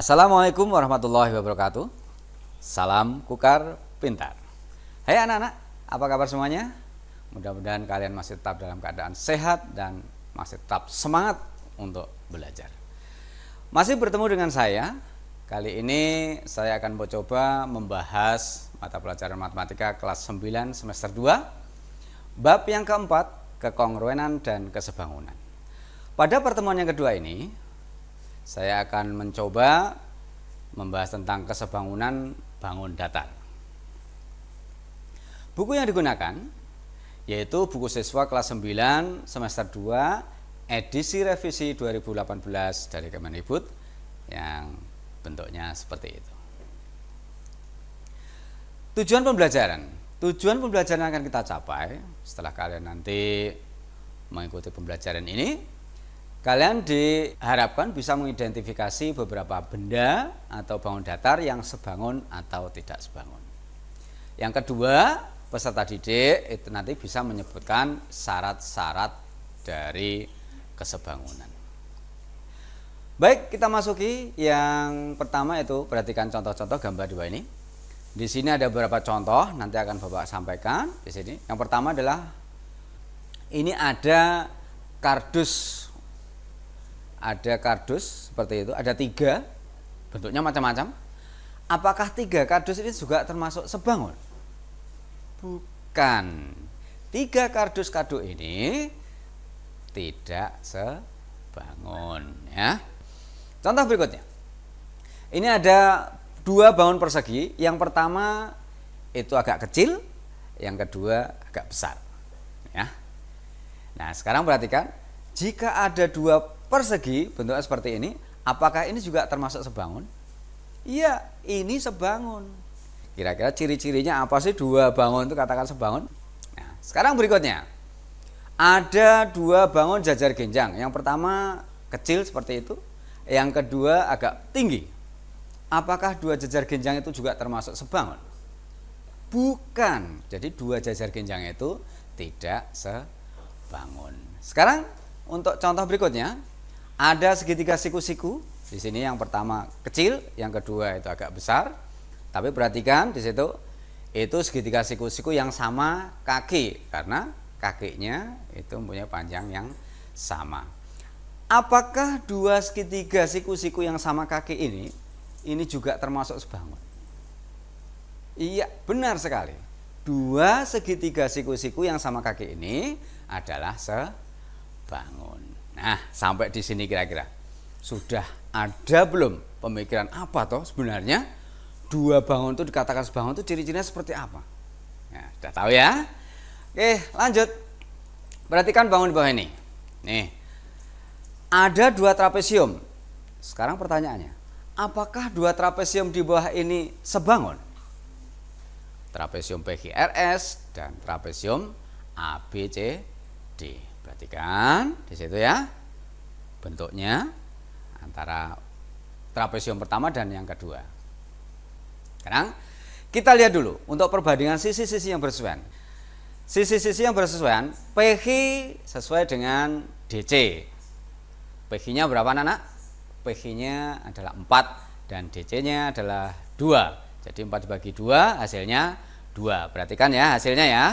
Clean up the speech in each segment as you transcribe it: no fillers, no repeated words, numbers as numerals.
Assalamualaikum warahmatullahi wabarakatuh. Salam Kukar Pintar. Hai anak-anak, apa kabar semuanya? Mudah-mudahan kalian masih tetap dalam keadaan sehat dan masih tetap semangat untuk belajar. Masih bertemu dengan saya. Kali ini saya akan mencoba membahas mata pelajaran matematika kelas 9 semester 2, bab yang keempat, kekongruenan dan kesebangunan. Pada pertemuan yang kedua ini, saya akan mencoba membahas tentang kesebangunan bangun datar. Buku yang digunakan yaitu buku siswa kelas 9 semester 2 edisi revisi 2018 dari Kemendikbud yang bentuknya seperti itu. Tujuan pembelajaran yang akan kita capai setelah kalian nanti mengikuti pembelajaran ini, kalian diharapkan bisa mengidentifikasi beberapa benda atau bangun datar yang sebangun atau tidak sebangun. Yang kedua, peserta didik itu nanti bisa menyebutkan syarat-syarat dari kesebangunan. Baik, kita masuki yang pertama, itu perhatikan contoh-contoh gambar di bawah ini. Di sini ada beberapa contoh, nanti akan Bapak sampaikan di sini. Yang pertama adalah ini ada kardus. Ada kardus seperti itu, ada 3, bentuknya macam-macam. Apakah 3 kardus ini juga termasuk sebangun? Bukan. 3 kardus kado ini tidak sebangun, ya. Contoh berikutnya. Ini ada 2 bangun persegi. Yang pertama itu agak kecil, yang kedua agak besar, ya. Nah, sekarang perhatikan, jika ada 2 persegi bentuknya seperti ini, apakah ini juga termasuk sebangun? Iya, ini sebangun. Kira-kira ciri-cirinya apa sih 2 bangun itu katakan sebangun? Nah, sekarang berikutnya. Ada 2 bangun jajar genjang. Yang pertama kecil seperti itu, yang kedua agak tinggi. Apakah 2 jajar genjang itu juga termasuk sebangun? Bukan. Jadi 2 jajar genjang itu tidak sebangun. Sekarang untuk contoh berikutnya, ada segitiga siku-siku. Di sini yang pertama kecil, yang kedua itu agak besar. Tapi perhatikan di situ, itu segitiga siku-siku yang sama kaki, karena kakinya itu mempunyai panjang yang sama. Apakah 2 segitiga siku-siku yang sama kaki ini juga termasuk sebangun? Iya, benar sekali. 2 segitiga siku-siku yang sama kaki ini adalah sebangun. Nah, sampai di sini kira-kira sudah ada belum pemikiran apa toh sebenarnya 2 bangun itu dikatakan sebangun itu ciri-cirinya seperti apa? Ya, sudah tahu ya? Oke, lanjut. Perhatikan bangun di bawah ini. Nih, ada 2 trapesium. Sekarang pertanyaannya, apakah 2 trapesium di bawah ini sebangun? Trapesium PQRS dan trapesium ABCD. Perhatikan di situ ya, bentuknya antara trapesium pertama dan yang kedua. Sekarang kita lihat dulu untuk perbandingan sisi-sisi yang bersesuaian. Sisi-sisi yang bersesuaian, PQ sesuai dengan DC. PQ-nya berapa anak? PQ-nya adalah 4 dan DC-nya adalah 2. Jadi 4 dibagi 2 hasilnya 2. Perhatikan ya hasilnya ya.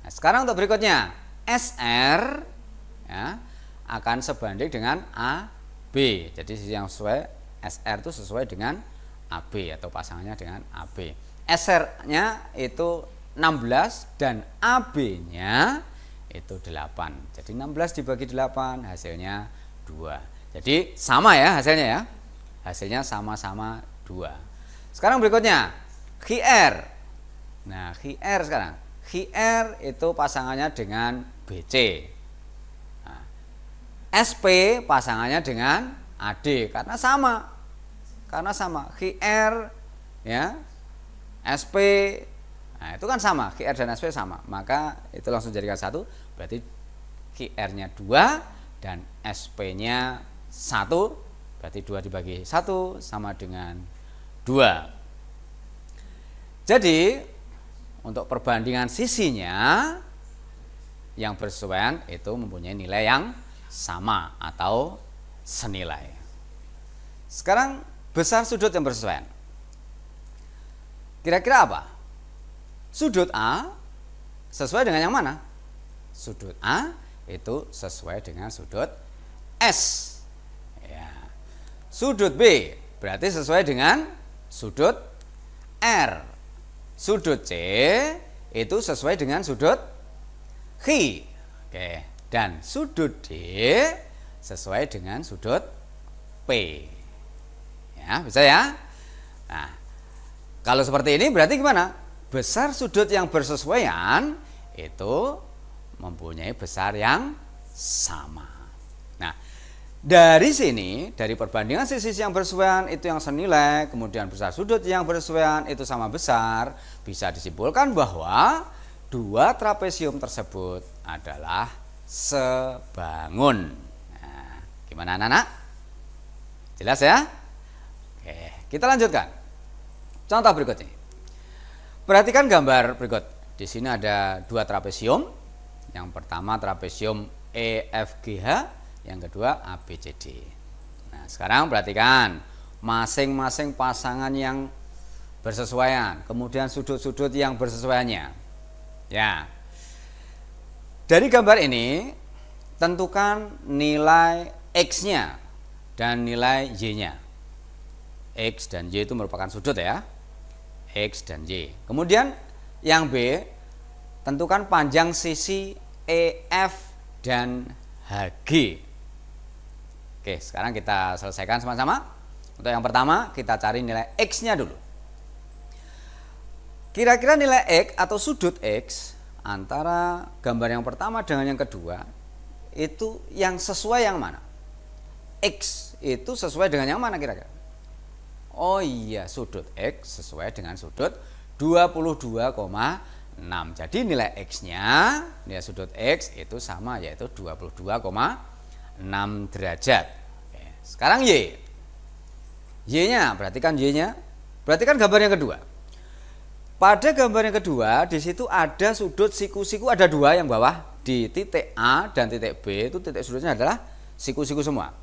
Nah, sekarang untuk berikutnya, SR ya, akan sebanding dengan AB. Jadi sisi yang sesuai SR itu sesuai dengan AB atau pasangannya dengan AB. SR-nya itu 16 dan AB-nya itu 8. Jadi 16 dibagi 8 hasilnya 2. Jadi sama ya hasilnya ya. Hasilnya sama-sama 2. Sekarang berikutnya QR. Nah, QR sekarang. QR itu pasangannya dengan BC. Nah, SP pasangannya dengan AD karena sama. QR ya, SP. Nah, itu kan sama, QR dan SP sama. Maka itu langsung jadikan 1, berarti QR-nya 2 dan SP-nya 1, berarti 2 dibagi 1 sama dengan 2. Jadi untuk perbandingan sisinya yang bersesuaian itu mempunyai nilai yang sama atau senilai. Sekarang besar sudut yang bersesuaian. Kira-kira apa? Sudut A sesuai dengan yang mana? Sudut A itu sesuai dengan sudut S. Ya. Sudut B berarti sesuai dengan sudut R. Sudut C itu sesuai dengan sudut Q. Oke. Dan sudut D sesuai dengan sudut P. Ya, bisa ya? Nah, kalau seperti ini berarti gimana? Besar sudut yang bersesuaian itu mempunyai besar yang sama. Nah, dari sini, dari perbandingan sisi yang bersesuaian itu yang senilai, kemudian besar sudut yang bersesuaian itu sama besar, bisa disimpulkan bahwa dua trapesium tersebut adalah sebangun. Nah, gimana anak-anak? Jelas ya? Oke, kita lanjutkan. Contoh berikutnya. Perhatikan gambar berikut. Di sini ada dua trapesium. Yang pertama trapesium EFGH, yang kedua ABCD. Nah, sekarang perhatikan masing-masing pasangan yang bersesuaian, kemudian sudut-sudut yang bersesuaiannya. Ya. Dari gambar ini tentukan nilai X-nya dan nilai Y-nya. X dan Y itu merupakan sudut ya. X dan Y. Kemudian yang B, tentukan panjang sisi EF dan HG. Oke, sekarang kita selesaikan sama-sama. Untuk yang pertama, kita cari nilai X-nya dulu. Kira-kira nilai X atau sudut X antara gambar yang pertama dengan yang kedua itu yang sesuai yang mana? X itu sesuai dengan yang mana kira-kira? Oh iya, sudut X sesuai dengan sudut 22,6. Jadi nilai X-nya, nilai sudut X itu sama, yaitu 22,6 derajat. Oke, sekarang Y. Y-nya, perhatikan Y-nya. Perhatikan gambar yang kedua. Pada gambar yang kedua, di situ ada sudut siku-siku, ada dua yang bawah. Di titik A dan titik B itu titik sudutnya adalah siku-siku semua.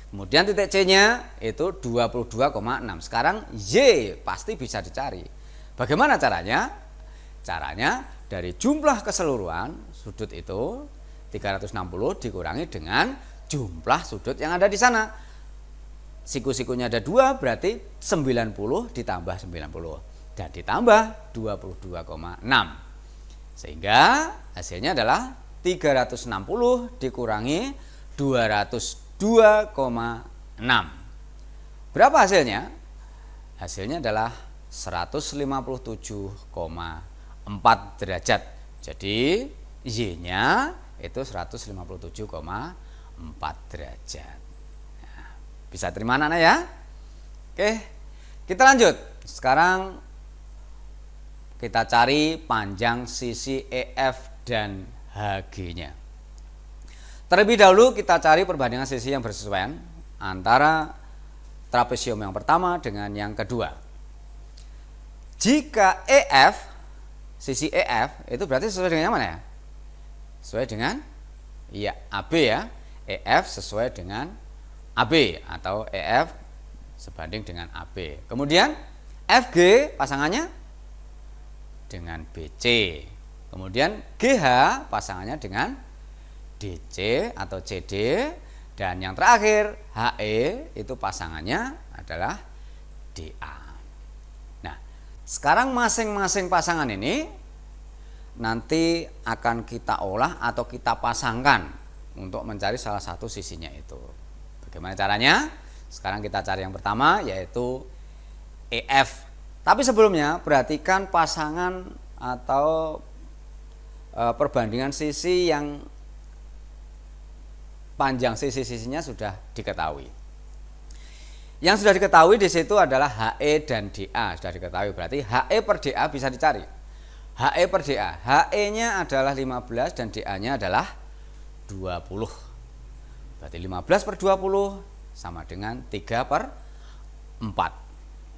Kemudian titik C-nya itu 22,6. Sekarang Y pasti bisa dicari. Bagaimana caranya? Caranya dari jumlah keseluruhan sudut itu 360 dikurangi dengan jumlah sudut yang ada di sana. Siku-sikunya ada 2 berarti 90 ditambah 90 dan ditambah 22,6. Sehingga hasilnya adalah 360 dikurangi 202,6. Berapa hasilnya? Hasilnya adalah 157,4 derajat. Jadi Y-nya itu 157,4 derajat. Nah, bisa terima anak-anak ya? Oke, kita lanjut. Sekarang kita cari panjang sisi EF dan HG-nya. Terlebih dahulu kita cari perbandingan sisi yang bersesuaian antara trapesium yang pertama dengan yang kedua. Jika EF, sisi EF itu berarti sesuai dengan yang mana ya? Sesuai dengan AB ya. EF sesuai dengan AB atau EF sebanding dengan AB. Kemudian FG pasangannya dengan BC. Kemudian GH pasangannya dengan DC atau CD, dan yang terakhir HE itu pasangannya adalah DA. Nah, sekarang masing-masing pasangan ini nanti akan kita olah atau kita pasangkan untuk mencari salah satu sisinya itu. Bagaimana caranya? Sekarang kita cari yang pertama, yaitu EF. Tapi sebelumnya perhatikan pasangan atau perbandingan sisi yang panjang sisi-sisinya sudah diketahui. Yang sudah diketahui di situ adalah HE dan DA sudah diketahui, berarti HE per DA bisa dicari. HE per DA, HE-nya adalah 15 dan DA-nya adalah 20. Berarti 15 per 20 sama dengan 3 per 4.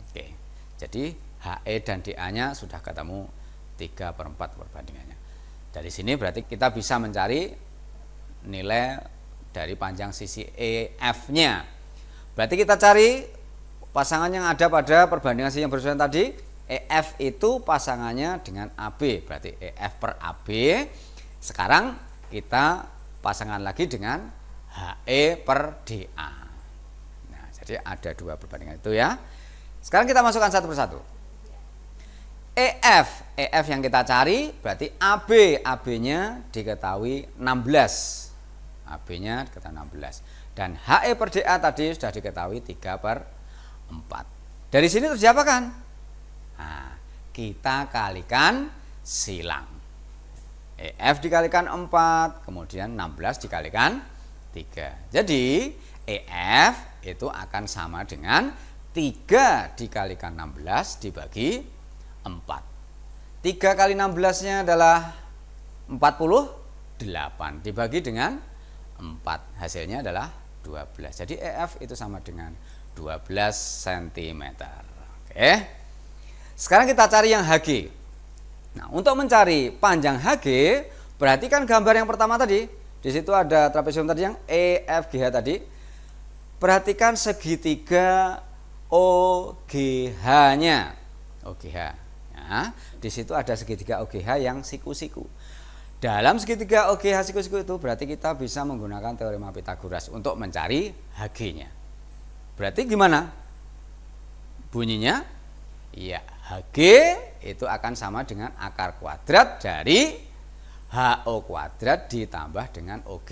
Oke. Jadi HE dan DA-nya sudah ketemu 3 per 4 perbandingannya. Dari sini berarti kita bisa mencari nilai dari panjang sisi EF-nya. Berarti kita cari pasangan yang ada pada perbandingan sisi yang bersesuaian tadi, EF itu pasangannya dengan AB, berarti EF per AB. Sekarang kita pasangan lagi dengan HE per DA. Nah, jadi ada dua perbandingan itu ya. Sekarang kita masukkan satu persatu. EF yang kita cari berarti AB-nya diketahui 16. AB-nya diketahui 16. Dan HE per DA tadi sudah diketahui 3 per 4. Dari sini terjadi apa kan? Nah, kita kalikan silang. EF dikalikan 4, kemudian 16 dikalikan 3. Jadi EF itu akan sama dengan 3 dikalikan 16 dibagi 4. 3 kali 16-nya adalah 48 dibagi dengan 4. Hasilnya adalah 12. Jadi EF itu sama dengan 12 cm. Oke. Sekarang kita cari yang HG. Nah, untuk mencari panjang HG, perhatikan gambar yang pertama tadi. Di situ ada trapesium tadi yang EFGH tadi. Perhatikan segitiga OGH-nya. OGH. Ya, di situ ada segitiga OGH yang siku-siku. Dalam segitiga OGH siku-siku itu berarti kita bisa menggunakan teorema Pythagoras untuk mencari HG-nya. Berarti gimana bunyinya? Ya, HG itu akan sama dengan akar kuadrat dari HO kuadrat ditambah dengan OG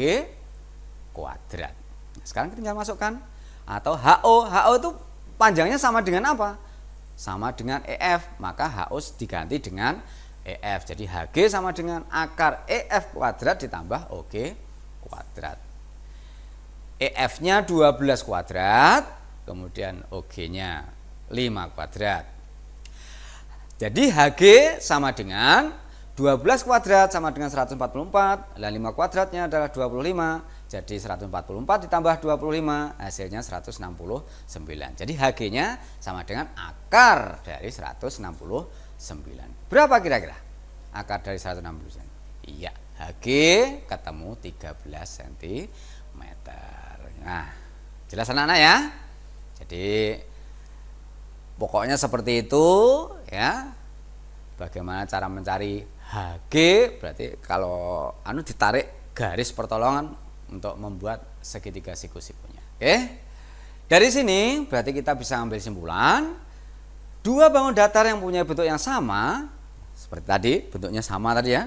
kuadrat. Nah, sekarang kita tinggal masukkan. Atau HO itu panjangnya sama dengan apa? Sama dengan EF, maka HO diganti dengan EF. Jadi HG sama dengan akar EF kuadrat ditambah OG kuadrat. EF-nya 12 kuadrat, kemudian OG-nya 5 kuadrat. Jadi HG sama dengan 12 kuadrat sama dengan 144, dan 5 kuadratnya adalah 25. Jadi 144 ditambah 25 hasilnya 169. Jadi HG-nya sama dengan akar dari 169. Berapa kira-kira akar dari 169? Iya, HG ketemu 13 cm. Nah, jelas anak-anak ya. Jadi pokoknya seperti itu ya. Bagaimana cara mencari HG? Berarti kalau ditarik garis pertolongan untuk membuat segitiga siku-sikunya. Oke. Dari sini berarti kita bisa ambil simpulan, dua bangun datar yang punya bentuk yang sama, seperti tadi bentuknya sama tadi ya.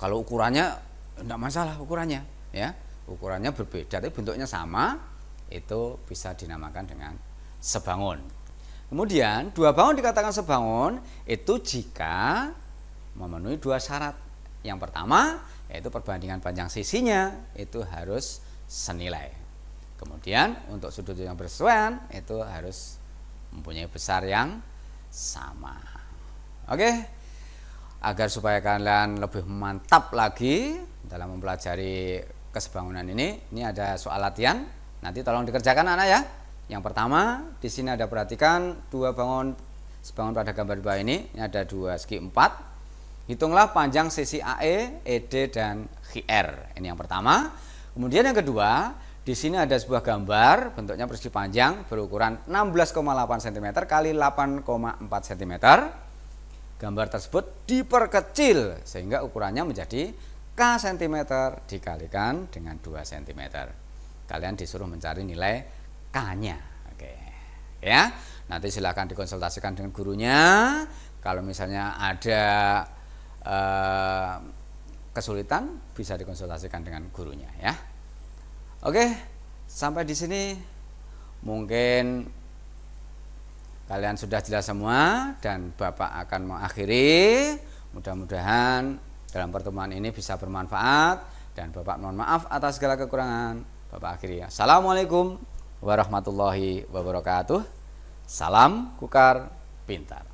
Kalau ukurannya tidak masalah ukurannya ya. Ukurannya berbeda tapi bentuknya sama, itu bisa dinamakan dengan sebangun. Kemudian dua bangun dikatakan sebangun itu jika memenuhi dua syarat. Yang pertama yaitu perbandingan panjang sisinya itu harus senilai. Kemudian untuk sudut yang bersesuaian itu harus mempunyai besar yang sama. Oke. Agar supaya kalian lebih mantap lagi dalam mempelajari kesebangunan ini ada soal latihan. Nanti tolong dikerjakan anak ya. Yang pertama, di sini ada perhatikan dua bangun sebangun pada gambar di bawah ini ada dua segi 4. Hitunglah panjang sisi AE, ED dan GR. Ini yang pertama. Kemudian yang kedua, di sini ada sebuah gambar bentuknya persegi panjang berukuran 16,8 cm kali 8,4 cm. Gambar tersebut diperkecil sehingga ukurannya menjadi K cm dikalikan dengan 2 cm. Kalian disuruh mencari nilai K-nya. Oke. Ya. Nanti silakan dikonsultasikan dengan gurunya. Kalau misalnya ada kesulitan bisa dikonsultasikan dengan gurunya ya. Oke, sampai di sini mungkin kalian sudah jelas semua dan Bapak akan mengakhiri. Mudah-mudahan dalam pertemuan ini bisa bermanfaat dan Bapak mohon maaf atas segala kekurangan. Bapak akhiri. Assalamualaikum warahmatullahi wabarakatuh. Salam Kukar Pintar.